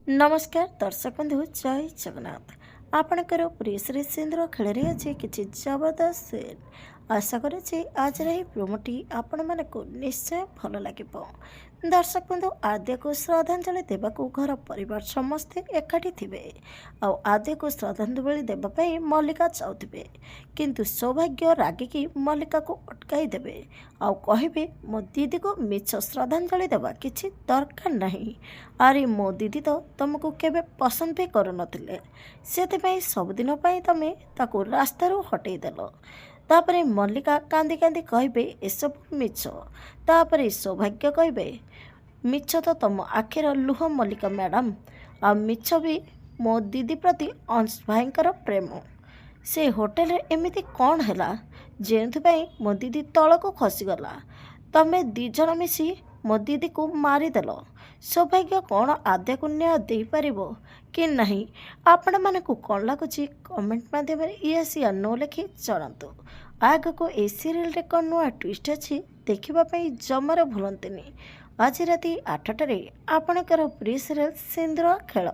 नमस्कार दर्शक बंधु जय जगन्नाथ। आपणकर प्रिय श्री सिंधुर खेल अच्छे किसी जबरदस्त सीन आशा करे आज प्रोमोटी आपण मानक निश्चय भल लगे। दर्शक बंधु आद्या को श्रद्धांजलि देवाक घर परिवार समस्ते एकाठी थे। आद्या को श्रद्धांजलि देवाई मल्लिका चाहते किंतु सौभाग्य रागिकी मल्लिका को अटकाई देवे आउ कहे मो दीदी को मिछ श्रद्धांजलि देवा किसी दरकार नहीं। अरे मो दीदी तो तुमको केवे पसंद भी करू नथिले से सबुदिन तमें ताको रास्तारू हटईदेल। तापरे मल्लिका कांदी कांदी कहे एसब मिछ। तापरे सौभाग्य कहे मिछ तो तुम आखिर लुह मल्लिका मैडम आ मिछ भी मो दीदी प्रति अंश भाईंकर प्रेम। से होटेल एमिति कौन है जो मो दीदी तल को खसीगला तमें दिज मिसी मो दीदी को मारिदेल। सौभाग्य कौन आद्या को न्याय दे पारिबो कि नहीं आपण मानकु कौन लगुच कमेंट माध्यम यस या नो लिखि जनातु। आग को ए सीरियल रे कौन नुआ ट्विस्ट अच्छी देखापी जमार भूलते। आज राति 8टारे आपणकर प्रिय सीरियल सिंधुर खेल।